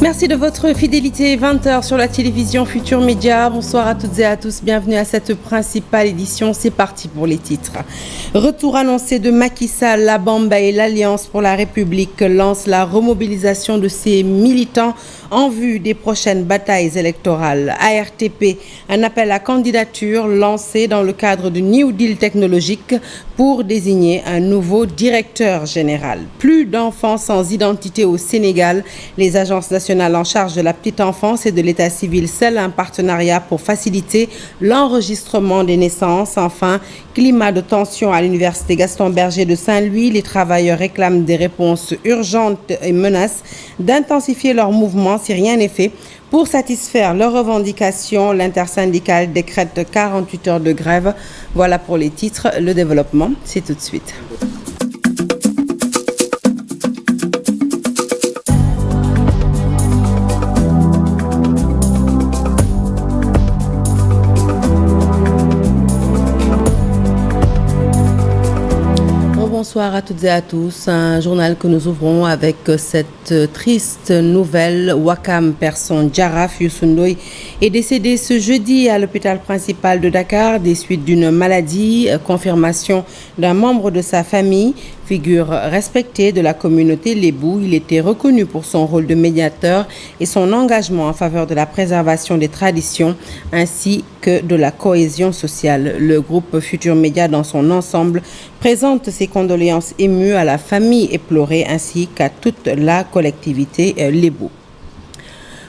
Merci de votre fidélité. 20h sur la télévision Futur Média. Bonsoir à toutes et à tous. Bienvenue à cette principale édition. C'est parti pour les titres. Retour annoncé de Macky Sall. La Bamba et l'Alliance pour la République lancent la remobilisation de ses militants en vue des prochaines batailles électorales. ARTP, un appel à candidature lancé dans le cadre du New Deal technologique pour désigner un nouveau directeur général. Plus d'enfants sans identité au Sénégal. Les agences nationales en charge de la petite enfance et de l'état civil scellent un partenariat pour faciliter l'enregistrement des naissances. Enfin, climat de tension à l'université Gaston Berger de Saint-Louis. Les travailleurs réclament des réponses urgentes et menacent d'intensifier leurs mouvements si rien n'est fait. Pour satisfaire leurs revendications, l'intersyndicale décrète 48 heures de grève. Voilà pour les titres. Le développement, c'est tout de suite. Bonsoir à toutes et à tous. Un journal que nous ouvrons avec cette triste nouvelle. Wakam perd son Jaraf. Youssou Ndoye est décédé ce jeudi à l'hôpital principal de Dakar des suites d'une maladie. Confirmation d'un membre de sa famille. Figure respectée de la communauté lébou, il était reconnu pour son rôle de médiateur et son engagement en faveur de la préservation des traditions ainsi que de la cohésion sociale. Le groupe Futur Média dans son ensemble présente ses condoléances émues à la famille éplorée ainsi qu'à toute la collectivité lébou.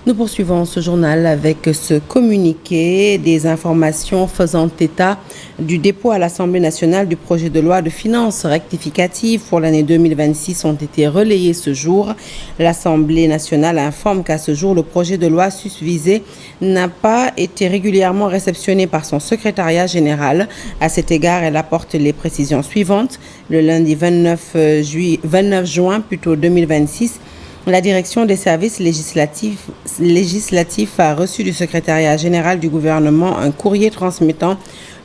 Nous poursuivons ce journal avec ce communiqué. Des informations faisant état du dépôt à l'Assemblée nationale du projet de loi de finances rectificative pour l'année 2026 ont été relayées ce jour. L'Assemblée nationale informe qu'à ce jour, le projet de loi susvisé n'a pas été régulièrement réceptionné par son secrétariat général. À cet égard, elle apporte les précisions suivantes. Le lundi 29 juin 2026, la direction des services législatifs a reçu du secrétariat général du gouvernement un courrier transmettant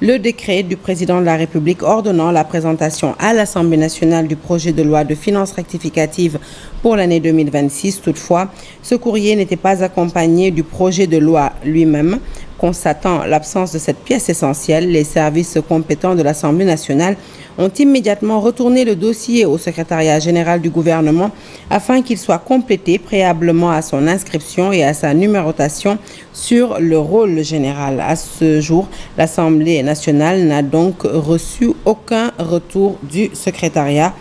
le décret du président de la République ordonnant la présentation à l'Assemblée nationale du projet de loi de finances rectificative pour l'année 2026. Toutefois, ce courrier n'était pas accompagné du projet de loi lui-même. Constatant l'absence de cette pièce essentielle, les services compétents de l'Assemblée nationale ont immédiatement retourné le dossier au secrétariat général du gouvernement afin qu'il soit complété préalablement à son inscription et à sa numérotation sur le rôle général. À ce jour, l'Assemblée nationale n'a donc reçu aucun retour du secrétariat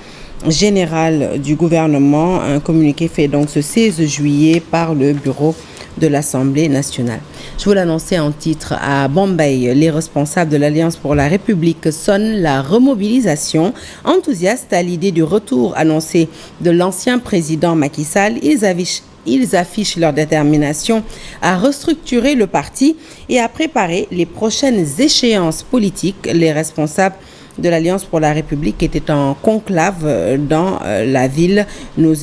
général du gouvernement. Un communiqué fait donc ce 16 juillet par le bureau de l'Assemblée nationale. Je vous l'annonçais en titre. À Bombay, les responsables de l'Alliance pour la République sonnent la remobilisation. Enthousiastes à l'idée du retour annoncé de l'ancien président Macky Sall, ils affichent leur détermination à restructurer le parti et à préparer les prochaines échéances politiques. Les responsables de l'Alliance pour la République étaient en conclave dans la ville. Nous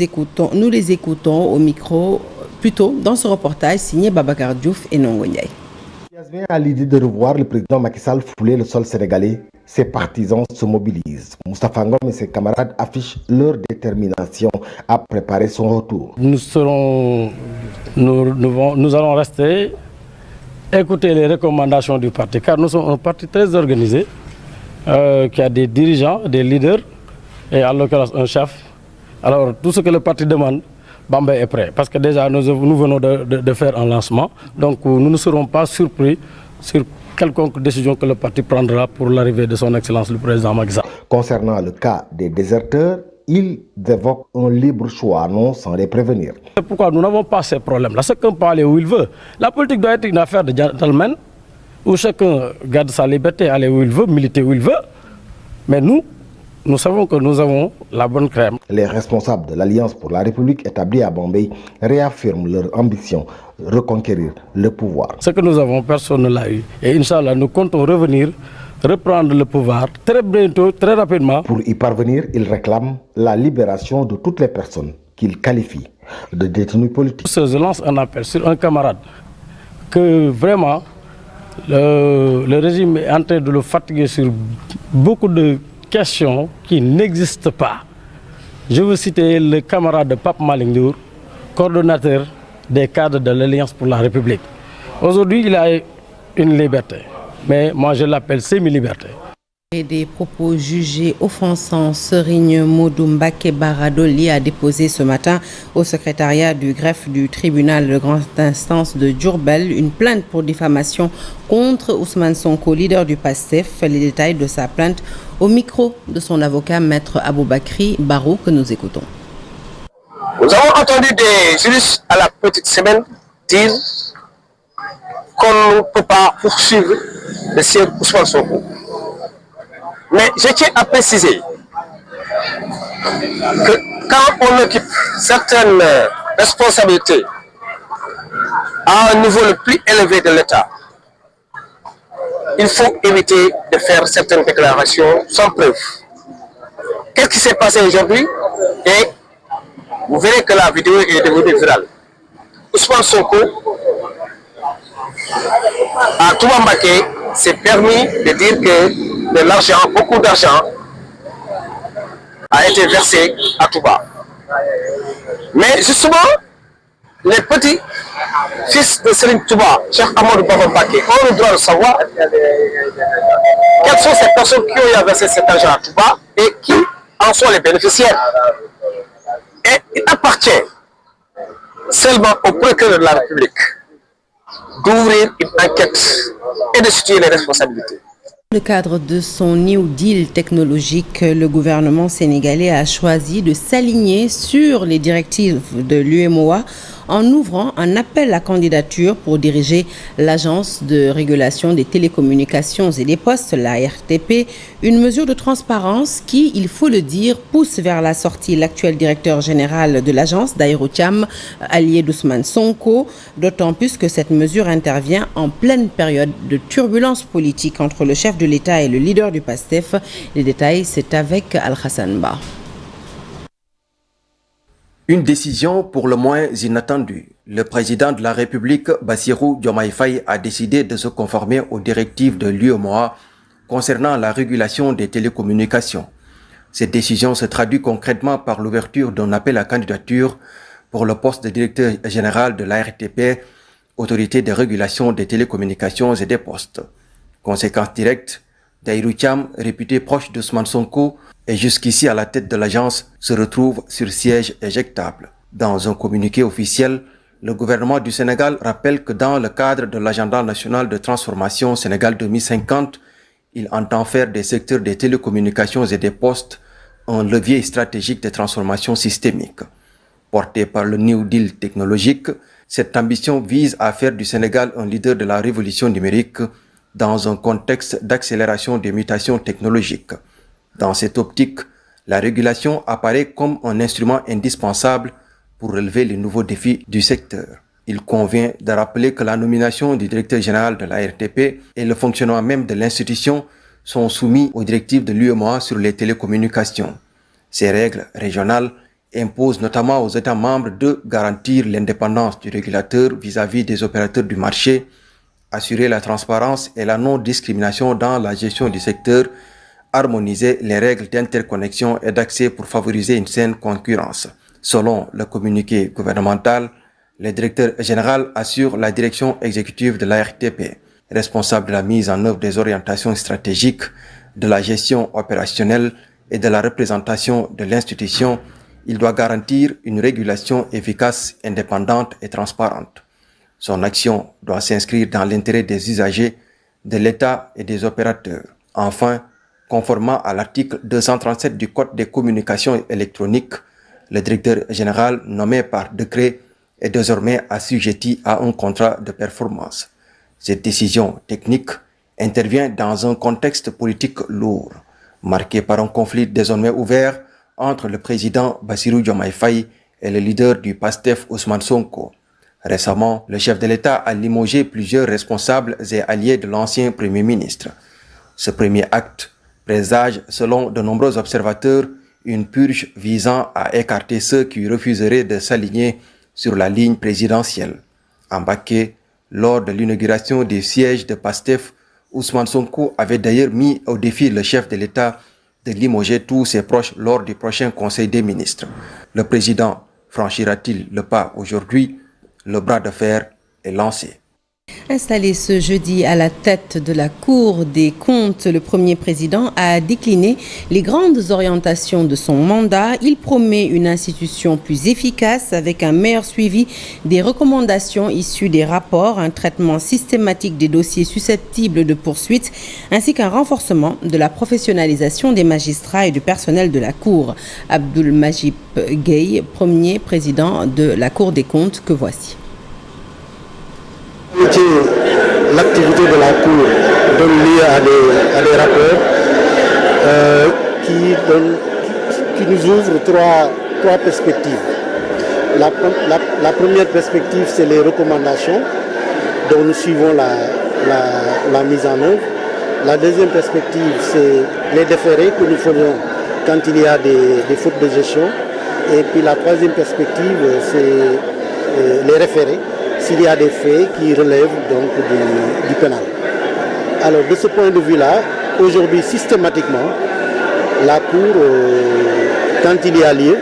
les écoutons au micro plutôt dans ce reportage signé Babacar Diouf et Nongo Ndiaye. À l'idée de revoir le président Macky Sall fouler le sol sénégalais, ses partisans se mobilisent. Moustapha Ngom et ses camarades affichent leur détermination à préparer son retour. Nous allons rester, écouter les recommandations du parti, car nous sommes un parti très organisé, qui a des dirigeants, des leaders, et en l'occurrence un chef. Alors tout ce que le parti demande, Bamba est prêt, parce que déjà nous venons de faire un lancement, donc nous ne serons pas surpris sur quelconque décision que le parti prendra pour l'arrivée de son Excellence le président Macky Sall. Concernant le cas des déserteurs, ils évoquent un libre choix, non sans les prévenir. C'est pourquoi nous n'avons pas ces problèmes-là. Chacun peut aller où il veut. La politique doit être une affaire de gentleman, où chacun garde sa liberté, aller où il veut, militer où il veut, mais nous savons que nous avons la bonne crème. Les responsables de l'Alliance pour la République établie à Bombay réaffirment leur ambition, reconquérir le pouvoir. Ce que nous avons, personne ne l'a eu. Et Inch'Allah, nous comptons reprendre le pouvoir très bientôt, très rapidement. Pour y parvenir, ils réclament la libération de toutes les personnes qu'ils qualifient de détenus politiques. Je lance un appel sur un camarade que vraiment le régime est en train de le fatiguer sur beaucoup de questions qui n'existent pas. Je veux citer le camarade Pape Malick Ndour, coordonnateur des cadres de l'Alliance pour la République. Aujourd'hui, il a une liberté, mais moi je l'appelle semi-liberté. Et des propos jugés offensants, Serigne Modou Mbacké Bara Dolly a déposé ce matin au secrétariat du greffe du tribunal de grande instance de Diourbel une plainte pour diffamation contre Ousmane Sonko, leader du PASTEF. Les détails de sa plainte au micro de son avocat, maître Aboubakri Barou, que nous écoutons. Nous avons entendu des juristes à la petite semaine dire qu'on ne peut pas poursuivre le sieur Ousmane Sonko. Mais je tiens à préciser que quand on occupe certaines responsabilités à un niveau le plus élevé de l'État, il faut éviter de faire certaines déclarations sans preuve. Qu'est-ce qui s'est passé aujourd'hui? Et vous verrez que la vidéo est devenue virale. Ousmane Sonko, à Touba Mbacké, s'est permis de dire que de l'argent, beaucoup d'argent a été versé à Touba. Mais justement, les petits fils de Serigne Touba, Cheikh Amadou Bamba Mbacké, ont le droit de savoir quelles sont ces personnes qui ont versé cet argent à Touba et qui en sont les bénéficiaires. Et il appartient seulement au procureur de la République d'ouvrir une enquête et de situer les responsabilités. Dans le cadre de son New Deal technologique, le gouvernement sénégalais a choisi de s'aligner sur les directives de l'UEMOA en ouvrant un appel à candidature pour diriger l'Agence de régulation des télécommunications et des postes, la RTP, une mesure de transparence qui, il faut le dire, pousse vers la sortie l'actuel directeur général de l'agence, Daïrou Thiam, allié d'Ousmane Sonko, d'autant plus que cette mesure intervient en pleine période de turbulence politique entre le chef de l'État et le leader du PASTEF. Les détails, c'est avec Al-Hassan Ba. Une décision pour le moins inattendue. Le président de la République, Bassirou Diomaye Faye, a décidé de se conformer aux directives de l'UEMOA concernant la régulation des télécommunications. Cette décision se traduit concrètement par l'ouverture d'un appel à candidature pour le poste de directeur général de la RTP, Autorité de régulation des télécommunications et des postes. Conséquence directe, Daïrou Thiam, réputé proche d'Ousmane Sonko et jusqu'ici à la tête de l'agence, se retrouve sur siège éjectable. Dans un communiqué officiel, le gouvernement du Sénégal rappelle que dans le cadre de l'agenda national de transformation Sénégal 2050, il entend faire des secteurs des télécommunications et des postes un levier stratégique de transformation systémique. Porté par le New Deal technologique, cette ambition vise à faire du Sénégal un leader de la révolution numérique dans un contexte d'accélération des mutations technologiques. Dans cette optique, la régulation apparaît comme un instrument indispensable pour relever les nouveaux défis du secteur. Il convient de rappeler que la nomination du directeur général de la RTP et le fonctionnement même de l'institution sont soumis aux directives de l'UEMOA sur les télécommunications. Ces règles régionales imposent notamment aux États membres de garantir l'indépendance du régulateur vis-à-vis des opérateurs du marché, assurer la transparence et la non-discrimination dans la gestion du secteur, harmoniser les règles d'interconnexion et d'accès pour favoriser une saine concurrence. Selon le communiqué gouvernemental, le directeur général assure la direction exécutive de la RTP, responsable de la mise en œuvre des orientations stratégiques, de la gestion opérationnelle et de la représentation de l'institution. Il doit garantir une régulation efficace, indépendante et transparente. Son action doit s'inscrire dans l'intérêt des usagers, de l'État et des opérateurs. Enfin, conformément à l'article 237 du Code des communications électroniques, le directeur général nommé par décret est désormais assujetti à un contrat de performance. Cette décision technique intervient dans un contexte politique lourd, marqué par un conflit désormais ouvert entre le président Bassirou Diomaye Faye et le leader du PASTEF Ousmane Sonko. Récemment, le chef de l'État a limogé plusieurs responsables et alliés de l'ancien Premier ministre. Ce premier acte présage, selon de nombreux observateurs, une purge visant à écarter ceux qui refuseraient de s'aligner sur la ligne présidentielle. À Mbacké, lors de l'inauguration du siège de PASTEF, Ousmane Sonko avait d'ailleurs mis au défi le chef de l'État de limoger tous ses proches lors du prochain Conseil des ministres. Le président franchira-t-il le pas aujourd'hui? le bras de fer est lancé. Installé ce jeudi à la tête de la Cour des comptes, le premier président a décliné les grandes orientations de son mandat. Il promet une institution plus efficace avec un meilleur suivi des recommandations issues des rapports, un traitement systématique des dossiers susceptibles de poursuite, ainsi qu'un renforcement de la professionnalisation des magistrats et du personnel de la Cour. Abdul Majib Gueye, premier président de la Cour des comptes, que voici. L'activité de la Cour donne lieu à des rapports qui nous ouvrent trois perspectives. La première perspective, c'est les recommandations dont nous suivons la mise en œuvre. La deuxième perspective, c'est les déférés que nous faisons quand il y a des fautes de gestion. Et puis la troisième perspective, c'est les référés, s'il y a des faits qui relèvent donc du pénal. Alors de ce point de vue-là, aujourd'hui systématiquement, la Cour, quand il y a lieu,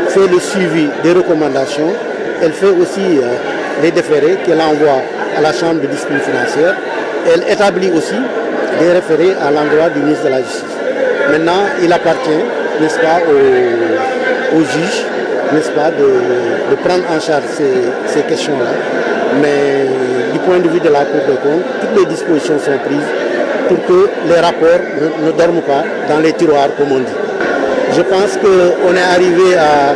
fait le suivi des recommandations. Elle fait aussi les déférés qu'elle envoie à la Chambre de discipline financière. Elle établit aussi des référés à l'endroit du ministre de la Justice. Maintenant, il appartient, n'est-ce pas, aux juges, n'est-ce pas, de prendre en charge ces questions-là. Mais du point de vue de la Cour des comptes, toutes les dispositions sont prises pour que les rapports ne dorment pas dans les tiroirs, comme on dit. Je pense qu'on est arrivé à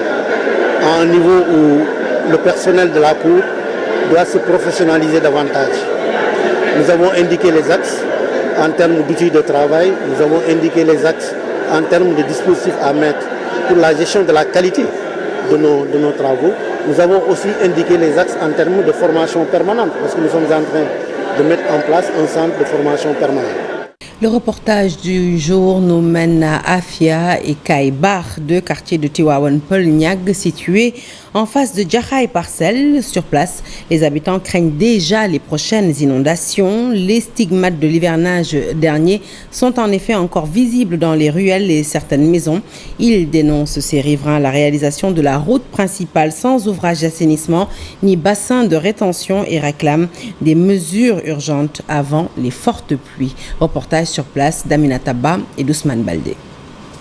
un niveau où le personnel de la Cour doit se professionnaliser davantage. Nous avons indiqué les axes en termes d'outils de travail, nous avons indiqué les axes en termes de dispositifs à mettre pour la gestion de la qualité de nos travaux. Nous avons aussi indiqué les axes en termes de formation permanente, parce que nous sommes en train de mettre en place un centre de formation permanente. Le reportage du jour nous mène à Afia et Kaïbar, deux quartiers de Tivaouane Peulh Niague situés en face de Jaxaay Parcelles. Sur place, les habitants craignent déjà les prochaines inondations. Les stigmates de l'hivernage dernier sont en effet encore visibles dans les ruelles et certaines maisons. Ils dénoncent, ces riverains, la réalisation de la route principale sans ouvrage d'assainissement ni bassin de rétention et réclament des mesures urgentes avant les fortes pluies. Reportage sur place d'Aminata Ba et d'Ousmane Baldé.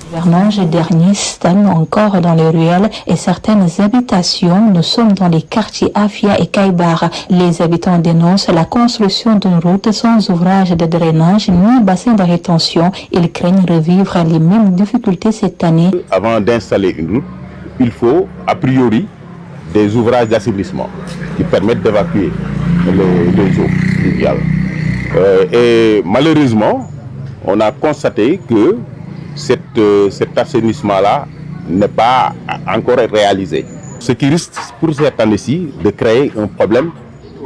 L'hivernage dernier stagne encore dans les ruelles et certaines habitations. Nous sommes dans les quartiers Afia et Kaïbar. Les habitants dénoncent la construction d'une route sans ouvrage de drainage ni bassin de rétention. Ils craignent revivre les mêmes difficultés cette année. Avant d'installer une route, il faut a priori des ouvrages d'assainissement qui permettent d'évacuer les eaux pluviales. Et malheureusement, on a constaté que cet assainissement-là n'est pas encore réalisé. Ce qui risque pour cette année-ci de créer un problème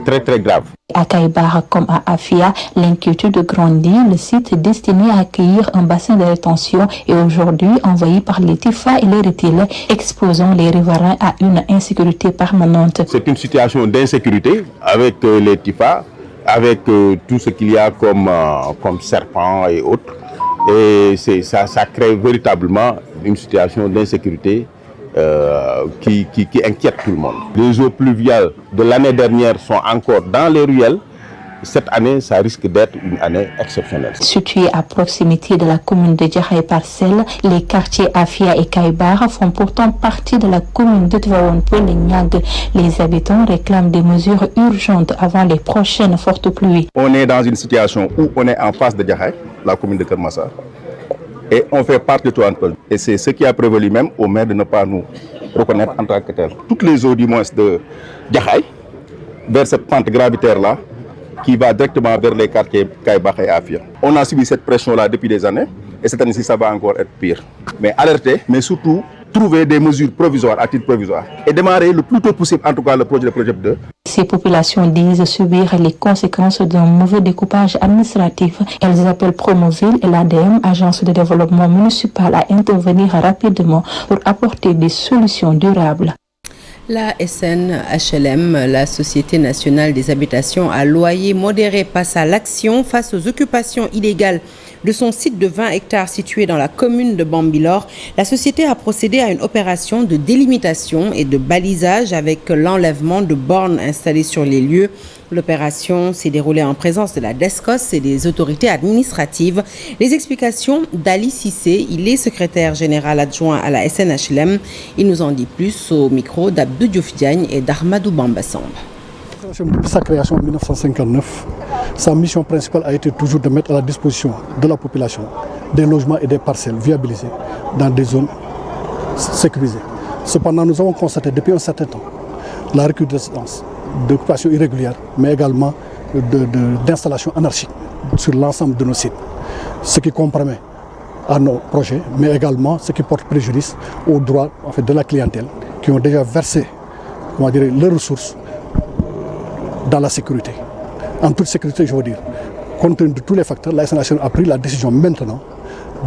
très très grave. À Kaïbar comme à Afia, l'inquiétude grandit. Le site est destiné à accueillir un bassin de rétention est aujourd'hui envahi par les TIFA et les reptiles, exposant les riverains à une insécurité permanente. C'est une situation d'insécurité avec les TIFA, avec tout ce qu'il y a comme serpents et autres. Et ça crée véritablement une situation d'insécurité qui inquiète tout le monde. Les eaux pluviales de l'année dernière sont encore dans les ruelles. Cette année, ça risque d'être une année exceptionnelle. Situés à proximité de la commune de Jaxaay Parcelles, les quartiers Afia et Kaïbar font pourtant partie de la commune de Tivaouane Peulh Niague. Les habitants réclament des mesures urgentes avant les prochaines fortes pluies. On est dans une situation où on est en face de Jaxaay, la commune de Keur Massar, et on fait partie de Tivaouane Peulh. Et c'est ce qui a prévalu même au maire de ne pas nous reconnaître en tant que tel. Toutes les eaux du moins de Jaxaay, vers cette pente gravitaire-là, qui va directement vers les quartiers Kaïbar et Afia. On a subi cette pression-là depuis des années et cette année-ci, ça va encore être pire. Mais alerter, mais surtout trouver des mesures provisoires, à titre provisoire et démarrer le plus tôt possible, en tout cas le projet 2. Ces populations disent subir les conséquences d'un mauvais découpage administratif. Elles appellent Promoville et l'ADM, Agence de développement municipal, à intervenir rapidement pour apporter des solutions durables. La SNHLM, la Société nationale des habitations à loyer modéré, passe à l'action face aux occupations illégales de son site de 20 hectares situé dans la commune de Bambilor. La société a procédé à une opération de délimitation et de balisage avec l'enlèvement de bornes installées sur les lieux. L'opération s'est déroulée en présence de la DESCOS et des autorités administratives. Les explications d'Ali Cissé, il est secrétaire général adjoint à la SNHLM. Il nous en dit plus au micro d'Abdou Diouf Diagne et d'Ahmadou Bambassamb. Depuis sa création en 1959, sa mission principale a été toujours de mettre à la disposition de la population des logements et des parcelles viabilisées dans des zones sécurisées. Cependant, nous avons constaté depuis un certain temps la recrudescence d'occupations irrégulières, mais également d'installations anarchiques sur l'ensemble de nos sites, ce qui compromet à nos projets, mais également ce qui porte préjudice aux droits de la clientèle qui ont déjà versé leurs ressources dans la sécurité. En toute sécurité, je veux dire, compte tenu de tous les facteurs, la SNHLM a pris la décision maintenant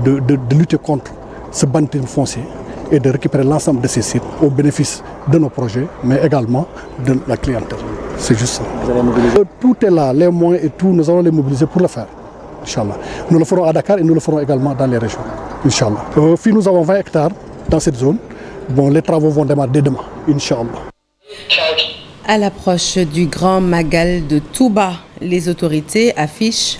de lutter contre ce banditisme foncier et de récupérer l'ensemble de ces sites au bénéfice de nos projets, mais également de la clientèle. C'est juste ça. Vous allez mobiliser? Tout est là, les moyens et tout, nous allons les mobiliser pour le faire, Inch'Allah. Nous le ferons à Dakar et nous le ferons également dans les régions, Inch'Allah. Nous avons 20 hectares dans cette zone. Bon, les travaux vont démarrer dès demain, Inch'Allah. À l'approche du Grand Magal de Touba, les autorités affichent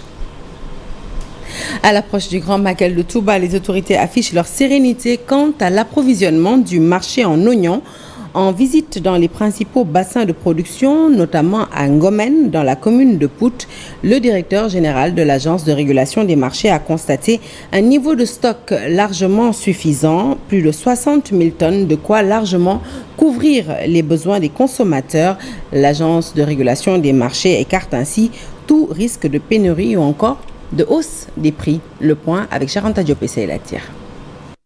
leur sérénité quant à l'approvisionnement du marché en oignons. En visite dans les principaux bassins de production, notamment à Ngomen, dans la commune de Pout, le directeur général de l'Agence de régulation des marchés a constaté un niveau de stock largement suffisant, plus de 60 000 tonnes, de quoi largement couvrir les besoins des consommateurs. L'Agence de régulation des marchés écarte ainsi tout risque de pénurie ou encore de hausse des prix. Le point avec Charanta Diop et Latir.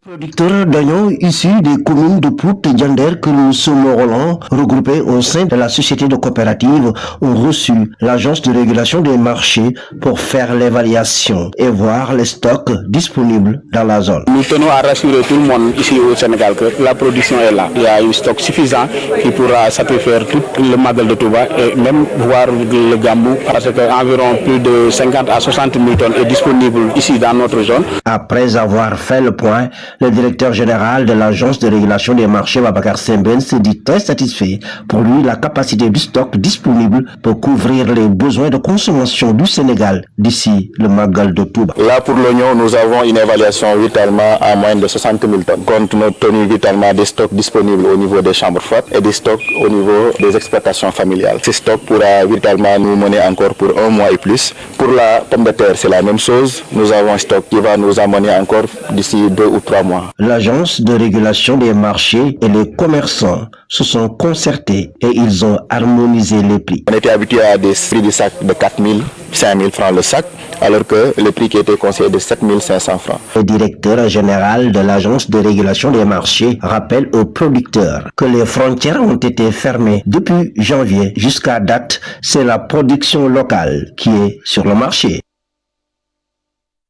Producteurs d'oignons issus des communes de Pout et Diender que nous sommes Roland, regroupés au sein de la société de coopérative, ont reçu l'agence de régulation des marchés pour faire l'évaluation et voir les stocks disponibles dans la zone. Nous tenons à rassurer tout le monde ici au Sénégal que la production est là. Il y a un stock suffisant qui pourra satisfaire tout le Magal de Touba et même voir le Gambou parce qu'environ plus de 50 à 60 000 tonnes est disponible ici dans notre zone. Après avoir fait le point, le directeur général de l'agence de régulation des marchés, Babacar Semben, se dit très satisfait. Pour lui, la capacité du stock disponible pour couvrir les besoins de consommation du Sénégal d'ici le Magal de Touba. Là, pour l'oignon, nous avons une évaluation vitalement à moins de 60 000 tonnes, compte tenu vitalement des stocks disponibles au niveau des chambres fortes et des stocks au niveau des exploitations familiales. Ces stocks pourra vitalement nous mener encore pour un mois et plus. Pour la pomme de terre, c'est la même chose. Nous avons un stock qui va nous amener encore d'ici 2 ou 3 mois. L'agence de régulation des marchés et les commerçants se sont concertés et ils ont harmonisé les prix. On était habitué à des prix de sac de 4 000, 5 000 francs le sac, alors que le prix qui était conseillé de 7 500 francs. Le directeur général de l'agence de régulation des marchés rappelle aux producteurs que les frontières ont été fermées depuis janvier jusqu'à date. C'est la production locale qui est sur le marché.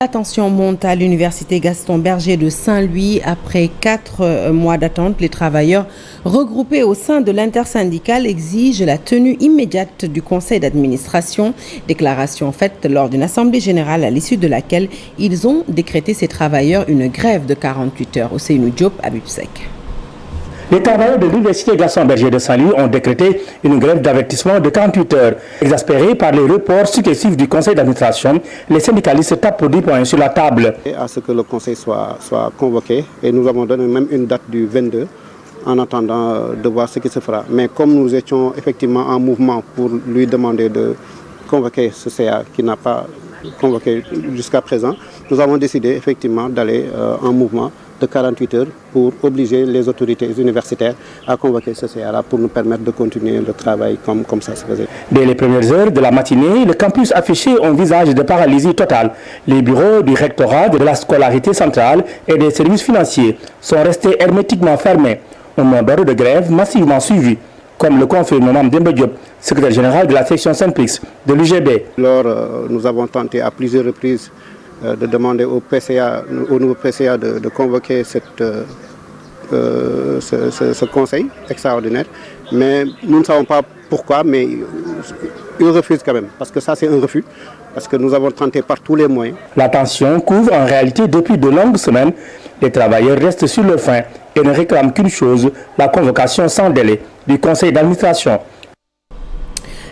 La tension monte à l'université Gaston Berger de Saint-Louis. Après 4 mois d'attente, les travailleurs regroupés au sein de l'intersyndicale exigent la tenue immédiate du conseil d'administration. Déclaration faite lors d'une assemblée générale à l'issue de laquelle ils ont décrété ces travailleurs une grève de 48 heures. Ousseynou Diop, Abibsek. Les travailleurs de l'université Gaston Berger de Saint-Louis ont décrété une grève d'avertissement de 48 heures. Exaspérés par les reports successifs du conseil d'administration, les syndicalistes tapent pour 10 points sur la table. À ce que le conseil soit convoqué, et nous avons donné même une date du 22 en attendant de voir ce qui se fera. Mais comme nous étions effectivement en mouvement pour lui demander de convoquer ce CA qui n'a pas convoqué jusqu'à présent, nous avons décidé effectivement d'aller en mouvement de 48 heures pour obliger les autorités universitaires à convoquer ce CA pour nous permettre de continuer le travail comme ça se faisait. Dès les premières heures de la matinée, le campus affichait un visage de paralysie totale. Les bureaux du rectorat, de la scolarité centrale et des services financiers sont restés hermétiquement fermés. Un mot d'ordre de grève massivement suivi, comme le confirme Mme Demba Diop, secrétaire général de la section Saint-Prix de l'UGB. Nous avons tenté à plusieurs reprises de demander au nouveau PCA de convoquer ce conseil extraordinaire, mais nous ne savons pas pourquoi, mais ils refusent quand même, parce que ça c'est un refus, parce que nous avons tenté par tous les moyens. La tension couvre en réalité depuis de longues semaines. Les travailleurs restent sur leur faim et ne réclament qu'une chose, la convocation sans délai du conseil d'administration.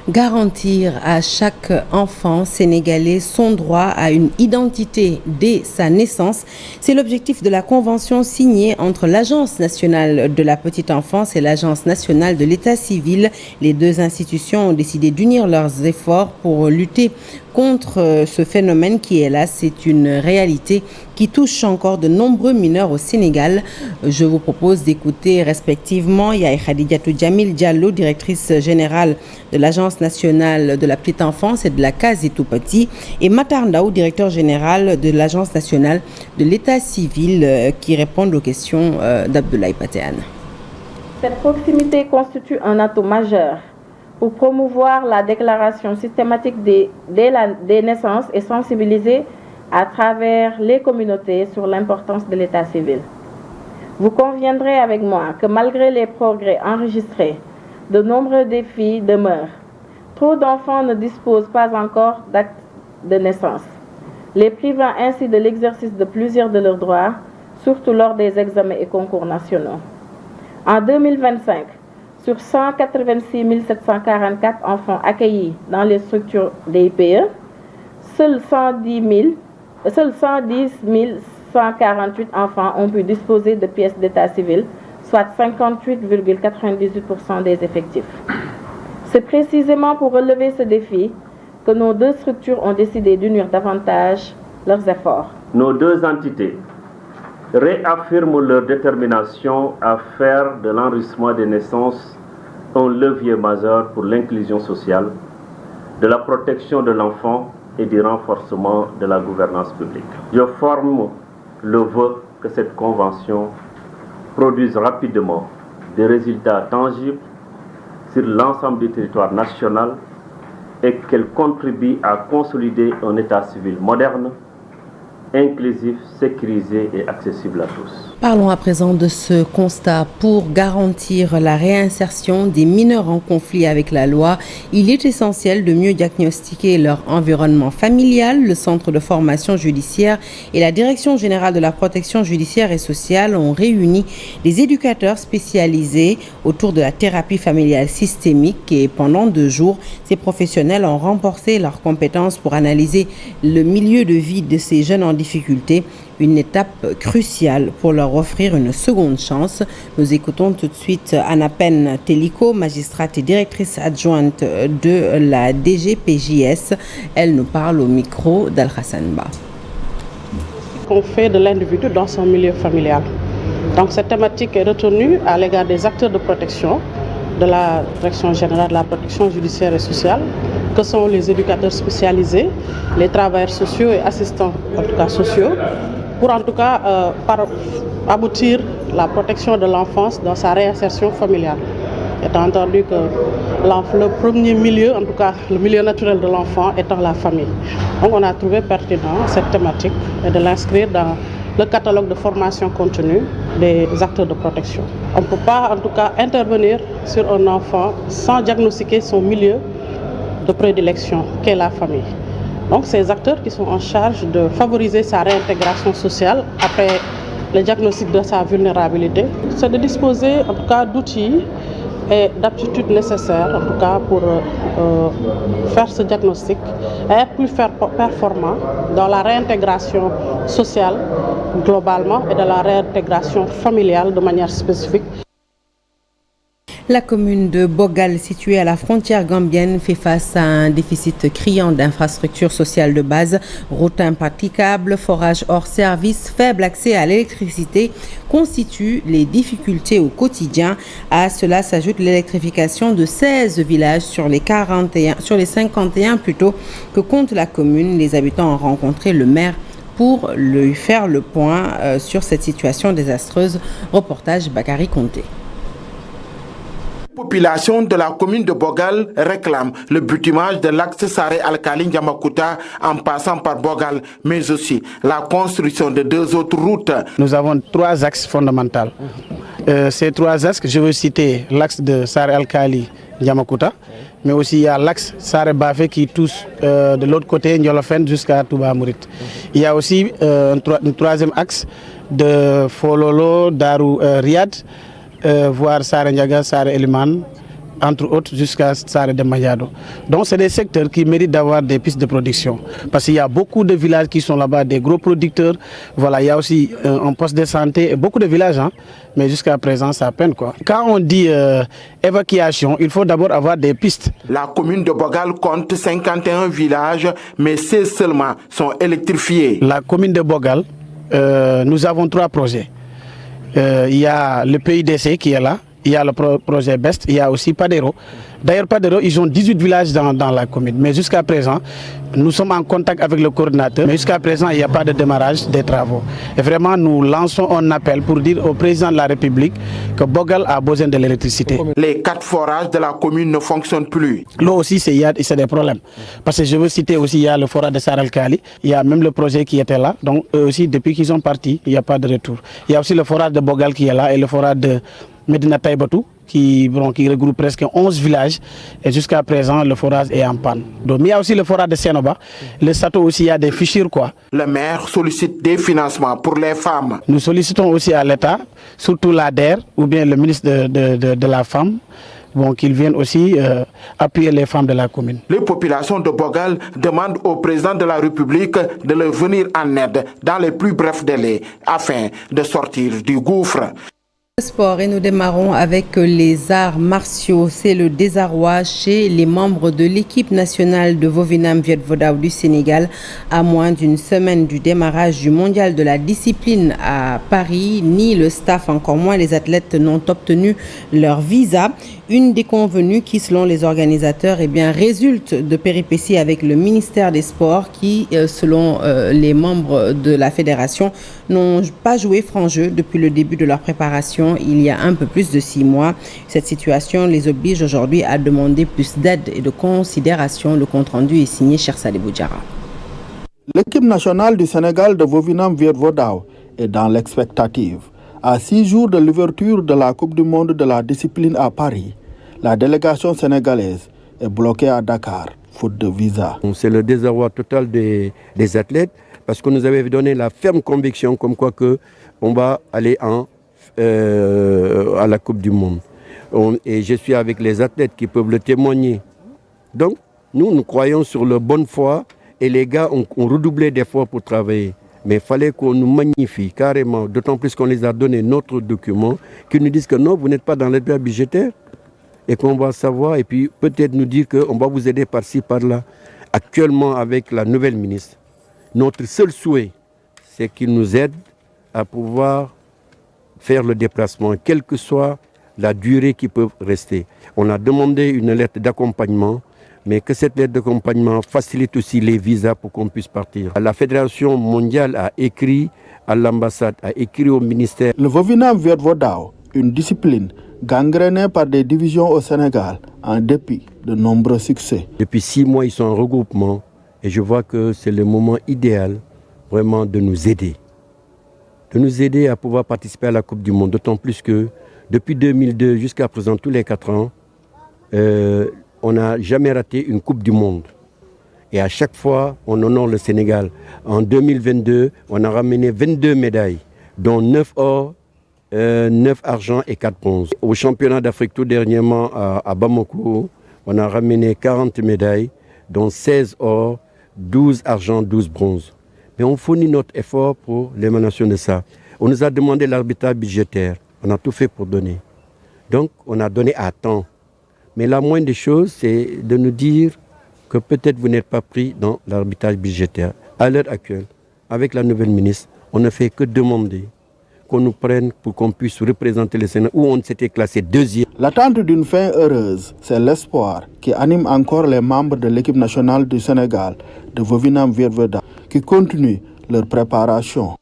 Garantir à chaque enfant sénégalais son droit à une identité dès sa naissance, c'est l'objectif de la convention signée entre l'Agence nationale de la petite enfance et l'Agence nationale de l'état civil. Les deux institutions ont décidé d'unir leurs efforts pour lutter contre ce phénomène qui, hélas, c'est une réalité qui touche encore de nombreux mineurs au Sénégal. Je vous propose d'écouter respectivement Yaye Khadijatou Djamil Diallo, directrice générale de l'Agence nationale de la petite enfance et de la case et tout petit, et Matar Ndaw, directeur général de l'Agence nationale de l'état civil, qui répondent aux questions d'Abdoulaye Patéane. Cette proximité constitue un atout majeur pour promouvoir la déclaration systématique des naissances et sensibiliser à travers les communautés sur l'importance de l'état civil. Vous conviendrez avec moi que malgré les progrès enregistrés, de nombreux défis demeurent. Trop d'enfants ne disposent pas encore d'acte de naissance, les privant ainsi de l'exercice de plusieurs de leurs droits, surtout lors des examens et concours nationaux. En 2025, sur 186 744 enfants accueillis dans les structures des IPE, seuls 110 148 enfants ont pu disposer de pièces d'état civil, soit 58,98% des effectifs. C'est précisément pour relever ce défi que nos deux structures ont décidé d'unir davantage leurs efforts. Nos deux entités réaffirment leur détermination à faire de l'enregistrement des naissances un levier majeur pour l'inclusion sociale, de la protection de l'enfant et du renforcement de la gouvernance publique. Je forme le vœu que cette convention produise rapidement des résultats tangibles sur l'ensemble du territoire national et qu'elle contribue à consolider un état civil moderne, inclusif, sécurisé et accessible à tous. Parlons à présent de ce constat. Pour garantir la réinsertion des mineurs en conflit avec la loi, il est essentiel de mieux diagnostiquer leur environnement familial. Le Centre de formation judiciaire et la Direction générale de la protection judiciaire et sociale ont réuni des éducateurs spécialisés autour de la thérapie familiale systémique et pendant 2 jours, ces professionnels ont renforcé leurs compétences pour analyser le milieu de vie de ces jeunes en difficulté, une étape cruciale pour leur offrir une seconde chance. Nous écoutons tout de suite Anna Pen Télico, magistrate et directrice adjointe de la DGPJS. Elle nous parle au micro d'Al-Hassan Ba. On fait de l'individu dans son milieu familial. Donc cette thématique est retenue à l'égard des acteurs de protection de la Direction générale de la protection judiciaire et sociale, que sont les éducateurs spécialisés, les travailleurs sociaux et assistants en tout cas sociaux, pour en tout cas aboutir la protection de l'enfance dans sa réinsertion familiale. Étant entendu que le premier milieu, en tout cas le milieu naturel de l'enfant étant la famille. Donc on a trouvé pertinent cette thématique et de l'inscrire dans le catalogue de formation continue des acteurs de protection. On ne peut pas en tout cas intervenir sur un enfant sans diagnostiquer son milieu de prédilection, qu'est la famille. Donc ces acteurs qui sont en charge de favoriser sa réintégration sociale après le diagnostic de sa vulnérabilité, c'est de disposer en tout cas d'outils et d'aptitudes nécessaires en tout cas pour faire ce diagnostic et être plus performant dans la réintégration sociale globalement et dans la réintégration familiale de manière spécifique. La commune de Bogal, située à la frontière gambienne, fait face à un déficit criant d'infrastructures sociales de base, routes impraticables, forages hors service, faible accès à l'électricité constituent les difficultés au quotidien. À cela s'ajoute l'électrification de 16 villages sur les 51 plutôt que compte la commune. Les habitants ont rencontré le maire pour lui faire le point sur cette situation désastreuse. Reportage Bakary Conté. Population de la commune de Bogal réclame le bitumage de l'axe Saré-Alkali-Ndiamakuta en passant par Bogal, mais aussi la construction de 2 autres routes. Nous avons 3 axes fondamentaux. Ces 3 axes, je veux citer l'axe de Saré-Alkali-Ndiamakuta, mais aussi il y a l'axe Saré-Bafé qui touche de l'autre côté Ndiolofen jusqu'à Touba Mourit. Il y a aussi un 3e axe de Fololo, Darou, Riyad, voire Saré Ndiaga, Saré Eliman, entre autres jusqu'à Saré de Mayado. Donc c'est des secteurs qui méritent d'avoir des pistes de production. Parce qu'il y a beaucoup de villages qui sont là-bas, des gros producteurs. Voilà, il y a aussi un poste de santé, beaucoup de villages, hein, mais jusqu'à présent ça peine quoi. Quand on dit évacuation, il faut d'abord avoir des pistes. La commune de Bogal compte 51 villages, mais 16 seulement sont électrifiés. La commune de Bogal, nous avons 3 projets. Il y a le PIDC qui est là, il y a le projet BEST, il y a aussi Padero. D'ailleurs, Padero, ils ont 18 villages dans la commune. Mais jusqu'à présent, nous sommes en contact avec le coordinateur. Mais jusqu'à présent, il n'y a pas de démarrage des travaux. Et vraiment, nous lançons un appel pour dire au président de la République que Bogal a besoin de l'électricité. Les 4 forages de la commune ne fonctionnent plus. L'eau aussi, c'est des problèmes. Parce que je veux citer aussi, il y a le forage de Saralkali, il y a même le projet qui était là. Donc eux aussi, depuis qu'ils sont partis, il n'y a pas de retour. Il y a aussi le forage de Bogal qui est là et le forage de Medina Taïbatou qui regroupe presque 11 villages et jusqu'à présent le forage est en panne. Donc il y a aussi le forage de Sénoba, le Sato aussi il y a des fissures quoi. Le maire sollicite des financements pour les femmes. Nous sollicitons aussi à l'État, surtout l'ADER ou bien le ministre de la Femme, qu'ils viennent aussi appuyer les femmes de la commune. Les populations de Bogal demandent au président de la République de leur venir en aide dans les plus brefs délais afin de sortir du gouffre. Sport et nous démarrons avec les arts martiaux. C'est le désarroi chez les membres de l'équipe nationale de Vovinam Viet Vo Dao du Sénégal à moins d'une semaine du démarrage du mondial de la discipline à Paris. Ni le staff, encore moins les athlètes n'ont obtenu leur visa. Une déconvenue qui, selon les organisateurs, résulte de péripéties avec le ministère des Sports qui, selon les membres de la fédération, n'ont pas joué franc jeu depuis le début de leur préparation il y a un peu plus de 6 mois. Cette situation les oblige aujourd'hui à demander plus d'aide et de considération. Le compte-rendu est signé Chersale Boudjara. L'équipe nationale du Sénégal de Vovinam Viet Vo Dao est dans l'expectative. À 6 jours de l'ouverture de la Coupe du monde de la discipline à Paris, la délégation sénégalaise est bloquée à Dakar, faute de visa. C'est le désarroi total des athlètes parce qu'on nous avait donné la ferme conviction comme quoi on va aller à la Coupe du monde. Et je suis avec les athlètes qui peuvent le témoigner. Donc, nous croyons sur la bonne foi et les gars ont redoublé d'efforts pour travailler. Mais il fallait qu'on nous magnifie carrément, d'autant plus qu'on les a donné notre document, qu'ils nous disent que non, vous n'êtes pas dans l'aide budgétaire et qu'on va savoir et puis peut-être nous dire qu'on va vous aider par-ci, par-là. Actuellement, avec la nouvelle ministre, notre seul souhait, c'est qu'ils nous aident à pouvoir faire le déplacement, quelle que soit la durée qui peut rester. On a demandé une lettre d'accompagnement, mais que cette lettre d'accompagnement facilite aussi les visas pour qu'on puisse partir. La Fédération mondiale a écrit à l'ambassade, a écrit au ministère. Le Vovinam Viet Vo Dao, une discipline gangrénée par des divisions au Sénégal, en dépit de nombreux succès. Depuis 6 mois, ils sont en regroupement et je vois que c'est le moment idéal vraiment de nous aider. De nous aider à pouvoir participer à la Coupe du monde, d'autant plus que depuis 2002 jusqu'à présent, tous les 4 ans, on n'a jamais raté une Coupe du monde. Et à chaque fois, on honore le Sénégal. En 2022, on a ramené 22 médailles, dont 9 or, 9 argent et 4 bronzes. Au championnat d'Afrique tout dernièrement à Bamako, on a ramené 40 médailles, dont 16 or, 12 argent, 12 bronzes. Mais on fournit notre effort pour l'émanation de ça. On nous a demandé l'arbitrage budgétaire. On a tout fait pour donner. Donc, on a donné à temps. Mais la moindre des choses, c'est de nous dire que peut-être vous n'êtes pas pris dans l'arbitrage budgétaire. À l'heure actuelle, avec la nouvelle ministre, on ne fait que demander qu'on nous prenne pour qu'on puisse représenter le Sénégal où on s'était classé 2e. L'attente d'une fin heureuse, c'est l'espoir qui anime encore les membres de l'équipe nationale du Sénégal de Vovinam Viet Vo Dao qui continuent leur préparation.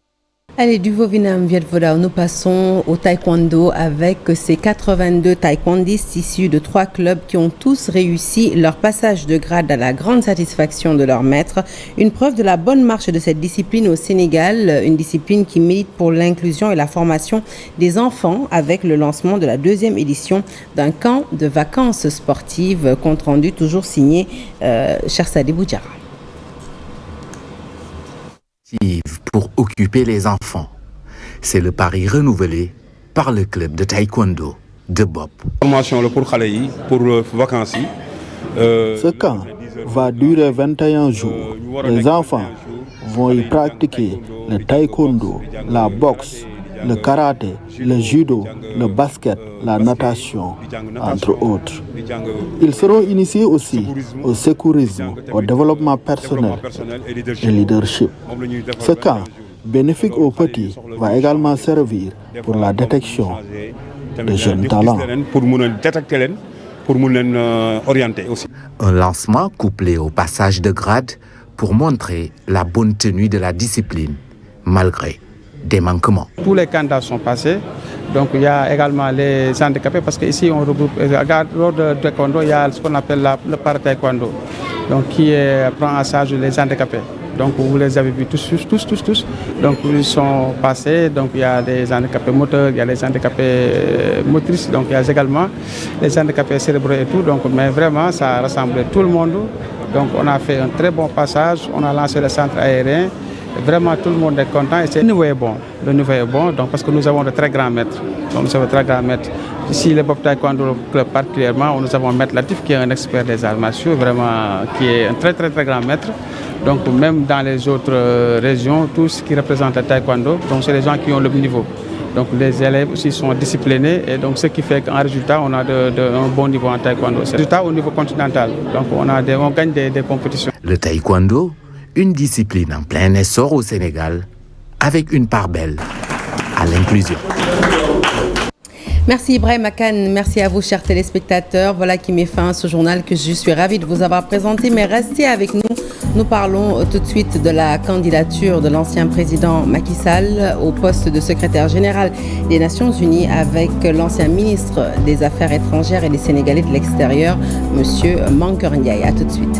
Allez, du Vovinam Viet Vo Dao, nous passons au taekwondo avec ces 82 taekwondistes issus de 3 clubs qui ont tous réussi leur passage de grade à la grande satisfaction de leur maître. Une preuve de la bonne marche de cette discipline au Sénégal, une discipline qui milite pour l'inclusion et la formation des enfants avec le lancement de la 2e édition d'un camp de vacances sportives, compte rendu toujours signé Chersadi Boudjara. Pour occuper les enfants. C'est le pari renouvelé par le club de taekwondo de Bob. Formation pour vacances. Ce camp va durer 21 jours. Les enfants vont y pratiquer le taekwondo, la boxe, le karaté, le judo, le basket, la natation, entre autres. Ils seront initiés aussi au secourisme, au développement personnel et leadership. Ce camp, bénéfique aux petits, va également servir pour la détection de jeunes talents. Un lancement couplé au passage de grade pour montrer la bonne tenue de la discipline, malgré des manquements. Tous les candidats sont passés, donc il y a également les handicapés, parce qu'ici on regroupe, lors de taekwondo, il y a ce qu'on appelle le para-taekwondo, donc qui prend en charge les handicapés. Donc vous les avez vus tous. Donc ils sont passés, donc il y a des handicapés moteurs, il y a les handicapés motrices, donc il y a également les handicapés cérébraux et tout, donc mais vraiment ça a rassemblé tout le monde. Donc on a fait un très bon passage, on a lancé le centre aérien. Vraiment, tout le monde est content et le niveau est bon. Le niveau est bon donc, parce que nous avons de très grands maîtres. Donc, nous avons de très grands maîtres. Ici, le Bob Taekwondo Club particulièrement, nous avons Maître Latif qui est un expert des arts martiaux, vraiment qui est un très grand maître. Donc même dans les autres régions, tout ce qui représente le Taekwondo, donc c'est les gens qui ont le niveau. Donc les élèves aussi sont disciplinés et donc ce qui fait qu'en résultat, on a un bon niveau en Taekwondo. C'est résultat au niveau continental. Donc on gagne des compétitions. Le Taekwondo, une discipline en plein essor au Sénégal, avec une part belle à l'inclusion. Merci Ibrahim Akan, merci à vous chers téléspectateurs. Voilà qui met fin à ce journal que je suis ravie de vous avoir présenté, mais restez avec nous. Nous parlons tout de suite de la candidature de l'ancien président Macky Sall au poste de secrétaire général des Nations Unies avec l'ancien ministre des Affaires étrangères et des Sénégalais de l'extérieur, M. Mankeur Ndiaye. À tout de suite.